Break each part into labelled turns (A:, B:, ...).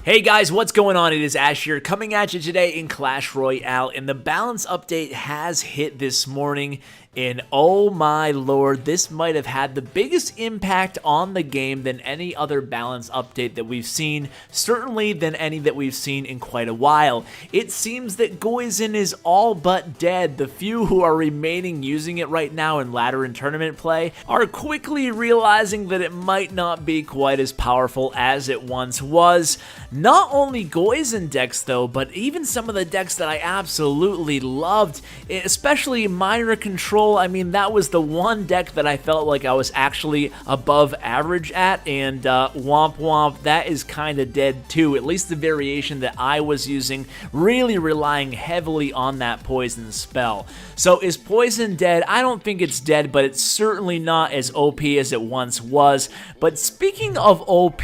A: Hey guys, what's going on? It is Ash here, coming at you today in Clash Royale, and the balance update has hit this morning. And oh my lord, this might have had the biggest impact on the game than any other balance update that we've seen, certainly than any that we've seen in quite a while. It seems that Goizen is all but dead. The few who are remaining using it right now in ladder and tournament play are quickly realizing that it might not be quite as powerful as it once was. Not only Goizen decks though, but even some of the decks that I absolutely loved, especially Minor Control. I mean, that was the one deck that I felt like I was actually above average at, and womp womp, that is kind of dead too, at least the variation that I was using, really relying heavily on that poison spell. So is poison dead? I don't think it's dead, but it's certainly not as OP as it once was. But speaking of OP,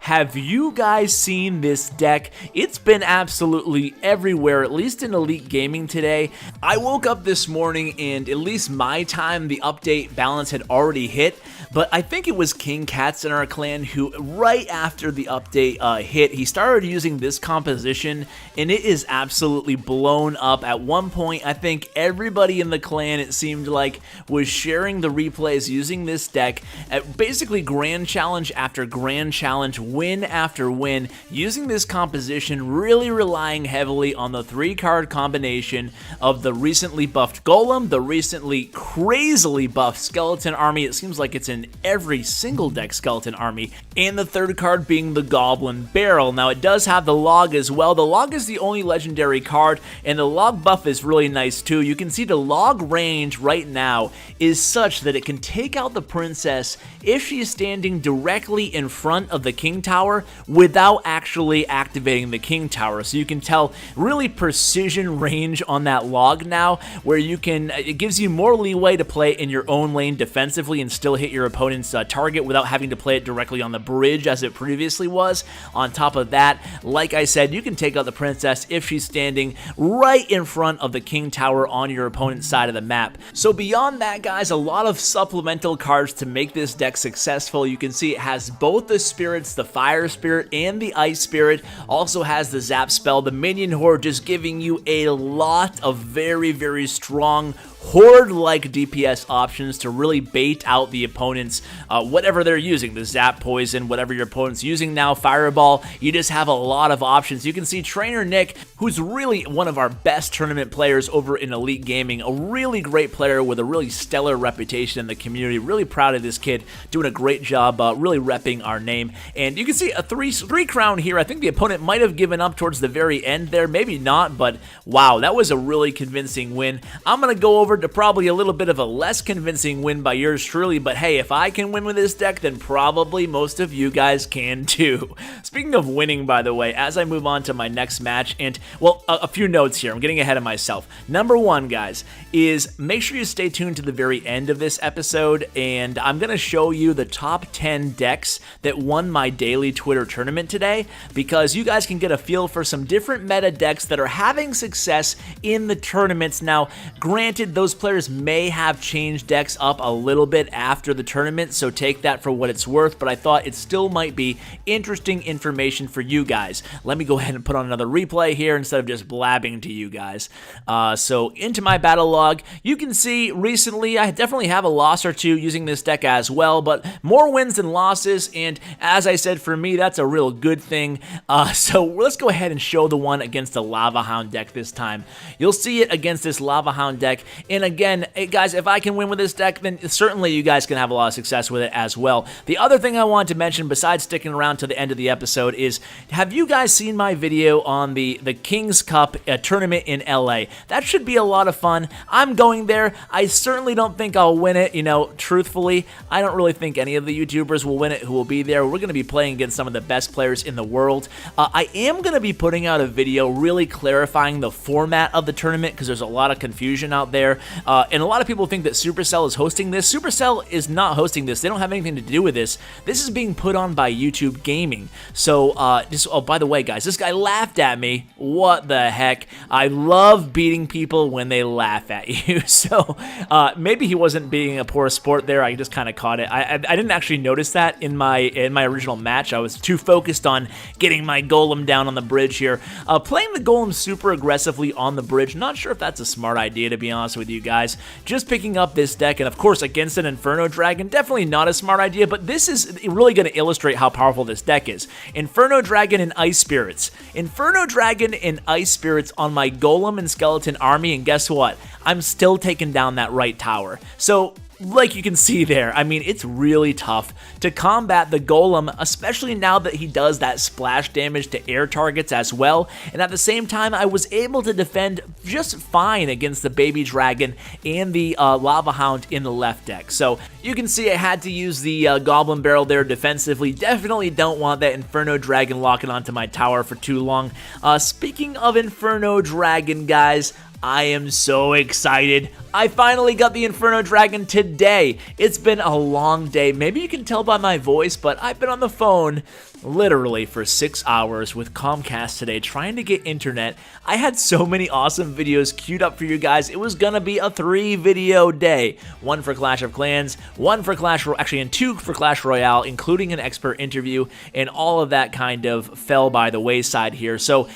A: have you guys seen this deck? It's been absolutely everywhere, at least in Elite Gaming today. I woke up this morning and at least my time, the update balance had already hit, but I think it was King Cats in our clan who, right after the update hit, he started using this composition, and it is absolutely blown up. At one point, I think everybody in the clan, it seemed like, was sharing the replays using this deck at basically Grand Challenge after Grand Challenge, win after win, using this composition, really relying heavily on the 3-card combination of the recently buffed Golem, the recently crazily buffed Skeleton Army. It seems like it's in every single deck Skeleton Army, and the 3rd card being the Goblin Barrel. Now it does have the Log as well. The Log is the only legendary card, and the Log buff is really nice too. You can see the Log range right now is such that it can take out the Princess if she is standing directly in front of the King Tower without actually activating the King Tower. So you can tell really precision range on that Log now, where you can, it gives you more leeway to play in your own lane defensively and still hit your opponent's target without having to play it directly on the bridge as it previously was. On top of that, like I said, you can take out the Princess if she's standing right in front of the King Tower on your opponent's side of the map. So beyond that, guys, a lot of supplemental cards to make this deck successful. You can see it has both the spirits, the Fire Spirit and the Ice Spirit. Also has the Zap spell, the Minion Horde, just giving you a lot of very, very strong Horde-like DPS options to really bait out the opponents, whatever they're using, the Zap, Poison, whatever your opponent's using now, Fireball. You just have a lot of options. You can see Trainer Nick, who's really one of our best tournament players over in Elite Gaming, a really great player with a really stellar reputation in the community. Really proud of this kid, doing a great job really repping our name. And you can see a three crown here. I think the opponent might have given up towards the very end there, maybe not, but wow, that was a really convincing win. I'm going to go over to probably a little bit of a less convincing win by yours truly, but hey, if I can win with this deck, then probably most of you guys can too. Speaking of winning, by the way, as I move on to my next match, and well, a few notes here, I'm getting ahead of myself. Number one, guys, is make sure you stay tuned to the very end of this episode, and I'm going to show you the top 10 decks that won my daily Twitter tournament today, because you guys can get a feel for some different meta decks that are having success in the tournaments. Now, granted, those players may have changed decks up a little bit after the tournament, so take that for what it's worth, but I thought it still might be interesting information for you guys. Let me go ahead and put on another replay here instead of just blabbing to you guys. So into my battle log, you can see recently I definitely have a loss or two using this deck as well, but more wins than losses, and as I said, for me, that's a real good thing. So let's go ahead and show the one against the Lava Hound deck this time. You'll see it against this Lava Hound deck, and again, guys, if I can win with this deck, then certainly you guys can have a lot of success with it as well. The other thing I wanted to mention, besides sticking around to the end of the episode, is have you guys seen my video on the Kings Cup tournament in LA? That should be a lot of fun. I'm going there. I certainly don't think I'll win it. You know, truthfully, I don't really think any of the YouTubers will win it who will be there. We're going to be playing against some of the best players in the world. I am going to be putting out a video really clarifying the format of the tournament because there's a lot of confusion out there. there. And a lot of people think that Supercell is hosting this. Supercell is not hosting this. They don't have anything to do with this. This is being put on by YouTube Gaming. So, oh, by the way, guys, this guy laughed at me. What the heck? I love beating people when they laugh at you. So, maybe he wasn't being a poor sport there. I just kind of caught it. I didn't actually notice that in my original match. I was too focused on getting my golem down on the bridge here. Playing the golem super aggressively on the bridge, not sure if that's a smart idea, to be honest with you guys. Just picking up this deck, and of course against an Inferno Dragon, definitely not a smart idea, but this is really going to illustrate how powerful this deck is. Inferno Dragon and Ice Spirits. Inferno Dragon and Ice Spirits on my golem and skeleton army, and guess what? I'm still taking down that right tower. So, like you can see there, I mean, it's really tough to combat the golem, especially now that he does that splash damage to air targets as well. And at the same time, I was able to defend just fine against the baby dragon and the lava hound in the left deck. So you can see I had to use the goblin barrel there defensively. Definitely don't want that Inferno Dragon locking onto my tower for too long. Speaking of Inferno Dragon, guys, I am so excited. I finally got the Inferno Dragon today. It's been a long day. Maybe you can tell by my voice, but I've been on the phone literally for 6 hours with Comcast today trying to get internet. I had so many awesome videos queued up for you guys. It was gonna be a 3-video day. One for Clash of Clans, one for and 2 for Clash Royale, including an expert interview, and all of that kind of fell by the wayside here. So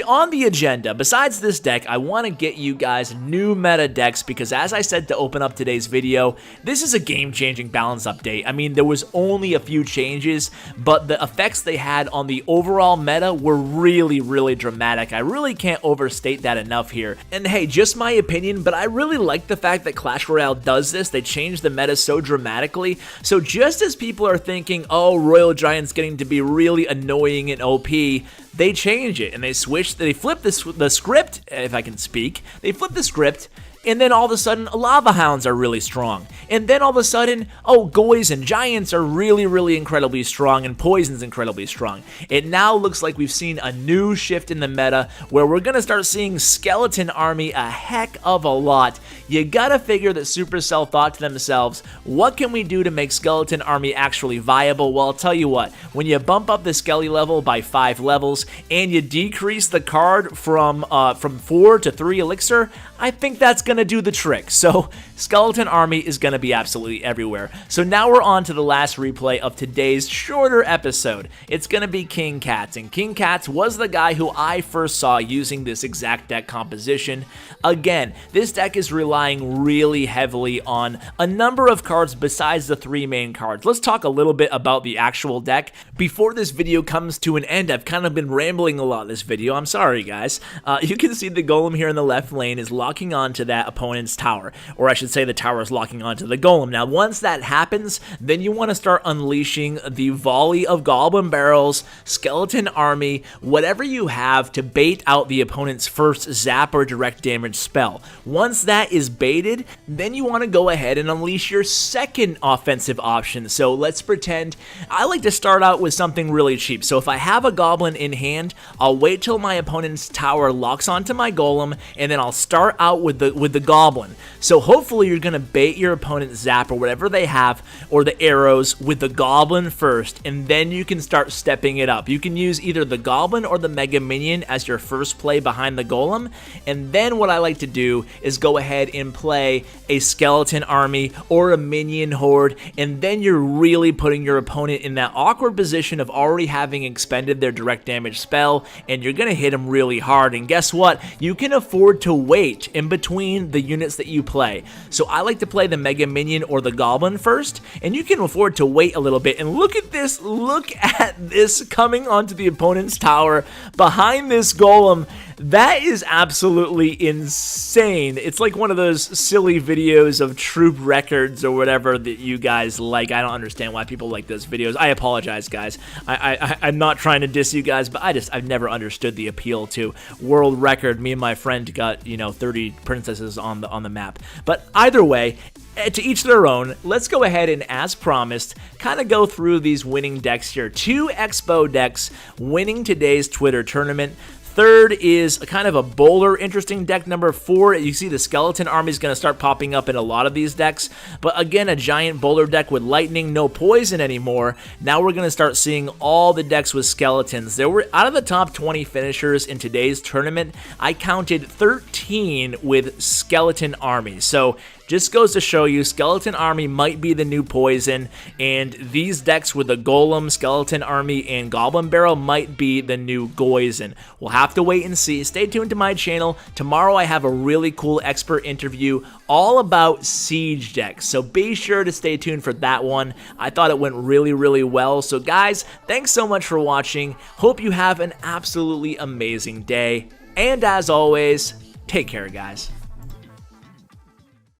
A: on the agenda, besides this deck, I want to get you guys new meta decks because, as I said to open up today's video, this is a game-changing balance update. I mean, there was only a few changes, but the effects they had on the overall meta were really, really dramatic. I really can't overstate that enough here. And hey, just my opinion, but I really like the fact that Clash Royale does this. They changed the meta so dramatically. So just as people are thinking, oh, Royal Giant's getting to be really annoying and OP, they change it and they flip the script, if I can speak. They flip the script, and then all of a sudden, lava hounds are really strong. And then all of a sudden, oh, goys and giants are really, really incredibly strong, and poison's incredibly strong. It now looks like we've seen a new shift in the meta where we're going to start seeing skeleton army a heck of a lot. You gotta figure that Supercell thought to themselves, what can we do to make skeleton army actually viable? Well, I'll tell you what, when you bump up the skelly level by 5 levels and you decrease the card from 4 to 3 elixir, I think that's going to do the trick. So skeleton army is going to be absolutely everywhere. So now we're on to the last replay of today's shorter episode. It's going to be King Cats, and King Cats was the guy who I first saw using this exact deck composition. Again, this deck is relying really heavily on a number of cards besides the 3 main cards. Let's talk a little bit about the actual deck. Before this video comes to an end, I've kind of been rambling a lot in this video. I'm sorry, guys. You can see the golem here in the left lane is locking onto that opponent's tower, or I should say the tower is locking onto the golem. Now, once that happens, then you want to start unleashing the volley of goblin barrels, skeleton army, whatever you have to bait out the opponent's first zap or direct damage spell. Once that is baited, then you want to go ahead and unleash your second offensive option. So let's pretend I like to start out with something really cheap. So if I have a goblin in hand, I'll wait till my opponent's tower locks onto my golem, and then I'll start out with the goblin. So hopefully you're going to bait your opponent's zap or whatever they have, or the arrows, with the goblin first, and then you can start stepping it up. You can use either the goblin or the mega minion as your first play behind the golem, and then what I like to do is go ahead and play a skeleton army or a minion horde, and then you're really putting your opponent in that awkward position of already having expended their direct damage spell, and you're going to hit them really hard. And guess what? You can afford to wait in between the units that you play. So I like to play the mega minion or the goblin first, and you can afford to wait a little bit. And look at this coming onto the opponent's tower behind this golem. That is absolutely insane. It's like one of those silly videos of troop records or whatever that you guys like. I don't understand why people like those videos. I apologize, guys. I'm not trying to diss you guys, but I've never understood the appeal to world record. Me and my friend got, 30 princesses on the map. But either way, to each their own. Let's go ahead and, as promised, kind of go through these winning decks here. 2 Expo decks winning today's Twitter tournament. third is kind of a bolder, interesting deck. Number 4, you see the Skeleton Army is going to start popping up in a lot of these decks, but again, a giant boulder deck with lightning, no poison anymore. Now we're going to start seeing all the decks with skeletons. There were, out of the top 20 finishers in today's tournament, I counted 13 with Skeleton Army. So just goes to show you, Skeleton Army might be the new poison, and these decks with the Golem, Skeleton Army, and Goblin Barrel might be the new Goizen. We'll have to wait and see. Stay tuned to my channel. Tomorrow I have a really cool expert interview all about Siege decks, so be sure to stay tuned for that one. I thought it went really, really well. So guys, thanks so much for watching. Hope you have an absolutely amazing day, and as always, take care, guys.